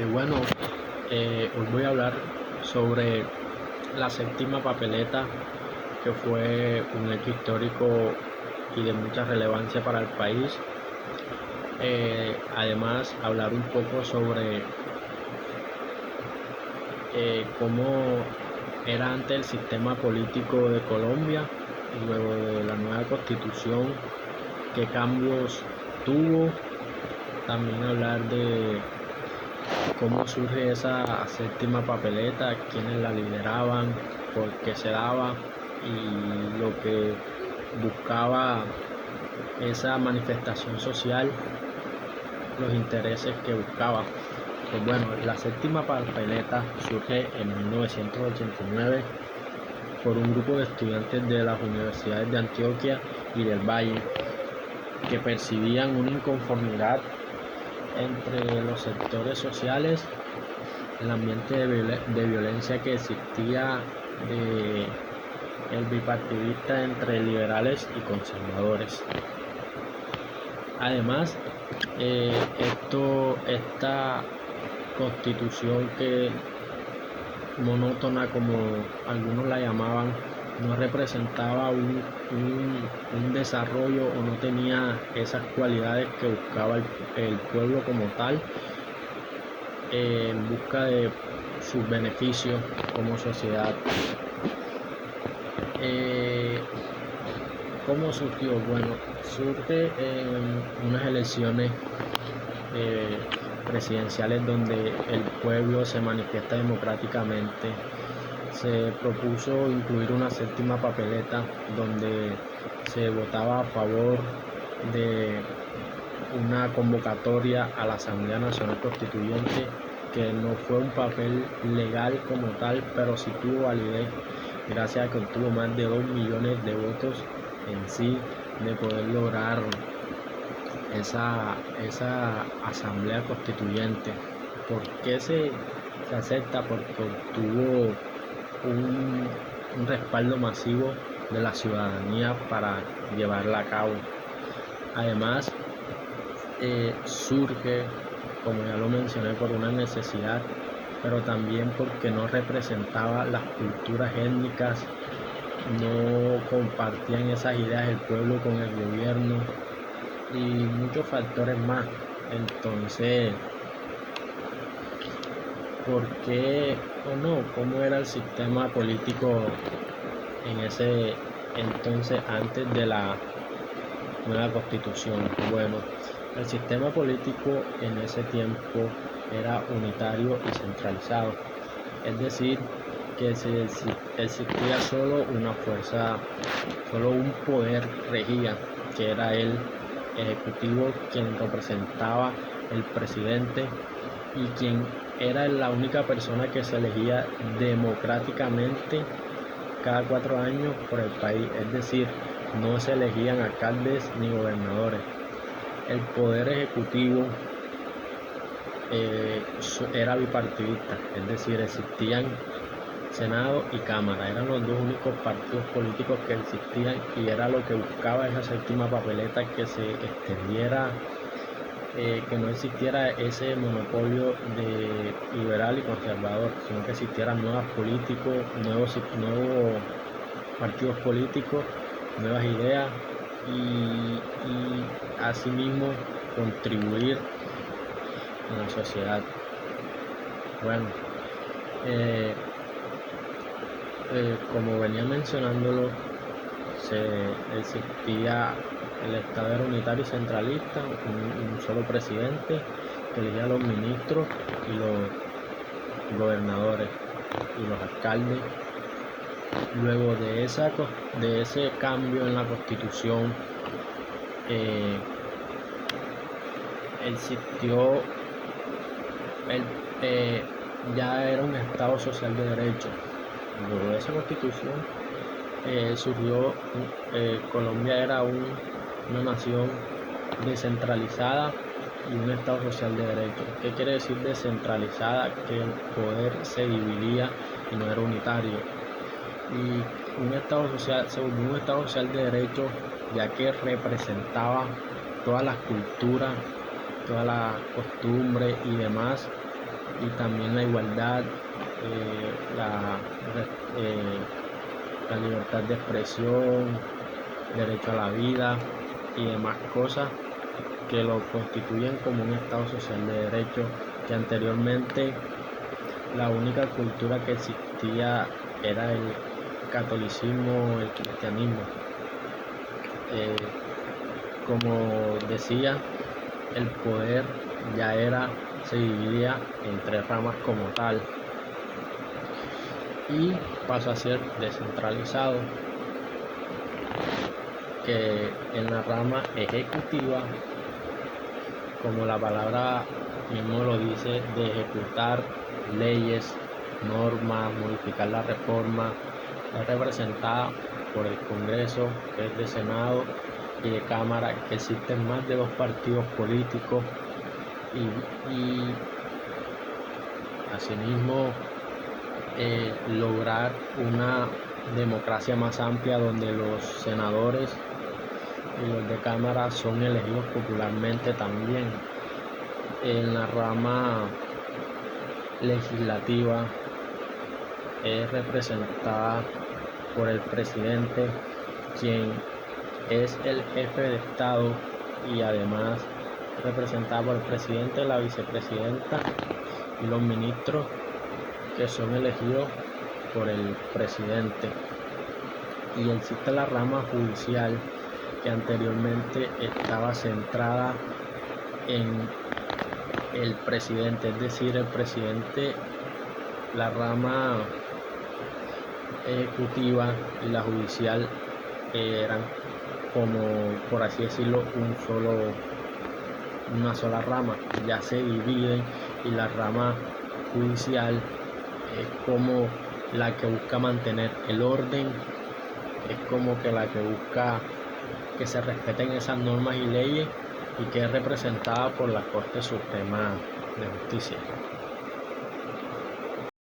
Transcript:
Bueno, hoy voy a hablar sobre la séptima papeleta, que fue un hecho histórico y de mucha relevancia para el país. Además, hablar un poco sobre cómo era antes el sistema político de Colombia y luego de la nueva constitución, qué cambios tuvo. También hablar de cómo surge esa séptima papeleta, quiénes la lideraban, por qué se daba y lo que buscaba esa manifestación social, los intereses que buscaba. Pues bueno, la séptima papeleta surge en 1989 por un grupo de estudiantes de las universidades de Antioquia y del Valle, que percibían una inconformidad entre los sectores sociales, el ambiente de violencia que existía, el bipartidista entre liberales y conservadores. Además, esta constitución, que monótona como algunos la llamaban, no representaba un desarrollo, o no tenía esas cualidades que buscaba el pueblo como tal, en busca de sus beneficios como sociedad. ¿Cómo surgió? Bueno, surge en unas elecciones presidenciales donde el pueblo se manifiesta democráticamente. Se propuso incluir una séptima papeleta donde se votaba a favor de una convocatoria a la Asamblea Nacional Constituyente, que no fue un papel legal como tal, pero sí tuvo validez gracias a que obtuvo más de 2 millones de votos en sí, de poder lograr esa asamblea constituyente. ¿Por qué se acepta? Porque obtuvo un respaldo masivo de la ciudadanía para llevarla a cabo. Además, surge, como ya lo mencioné, por una necesidad, pero también porque no representaba las culturas étnicas, no compartían esas ideas el pueblo con el gobierno y muchos factores más. Entonces, ¿por qué o no? ¿Cómo era el sistema político en ese entonces, antes de la nueva constitución? Bueno, el sistema político en ese tiempo era unitario y centralizado, es decir, que existía solo una fuerza, solo un poder regía, que era el ejecutivo, quien representaba el presidente y quien era la única persona que se elegía democráticamente cada 4 años por el país, es decir, no se elegían alcaldes ni gobernadores. El poder ejecutivo era bipartidista, es decir, existían Senado y Cámara, eran los dos únicos partidos políticos que existían, y era lo que buscaba esa séptima papeleta, que se extendiera, que no existiera ese monopolio de liberal y conservador, sino que existieran nuevos partidos políticos, nuevas ideas, y asimismo contribuir a la sociedad. Bueno, como venía mencionándolo, existía, el Estado era unitario y centralista, un solo presidente que elegía a los ministros y los gobernadores y los alcaldes. Luego de ese cambio en la Constitución, existió ya era un Estado social de derecho. Luego de esa Constitución surgió, Colombia era una nación descentralizada y un Estado social de derecho. ¿Qué quiere decir descentralizada? Que el poder se dividía y no era unitario. Y un Estado social se volvió un Estado social de derecho, ya que representaba todas las culturas, todas las costumbres y demás y también la igualdad, la, la libertad de expresión, derecho a la vida y demás cosas que lo constituyen como un Estado social de derecho, que anteriormente la única cultura que existía era el catolicismo, el cristianismo. Como decía, el poder se dividía en tres ramas como tal y pasó a ser descentralizado, que en la rama ejecutiva, como la palabra mismo lo dice, de ejecutar leyes, normas, modificar la reforma, es representada por el Congreso, que es de Senado y de Cámara, que existen más de 2 partidos políticos y asimismo lograr una democracia más amplia donde los senadores y los de Cámara son elegidos popularmente también. En la rama legislativa es representada por el presidente, quien es el jefe de Estado, y además representada por el presidente, la vicepresidenta y los ministros, que son elegidos por el presidente. Y existe la rama judicial, que anteriormente estaba centrada en el presidente, es decir, el presidente, la rama ejecutiva y la judicial eran, como por así decirlo, una sola rama. Ya se dividen y la rama judicial es como la que busca mantener el orden, es como que la que busca que se respeten esas normas y leyes, y que es representada por la Corte Suprema de Justicia.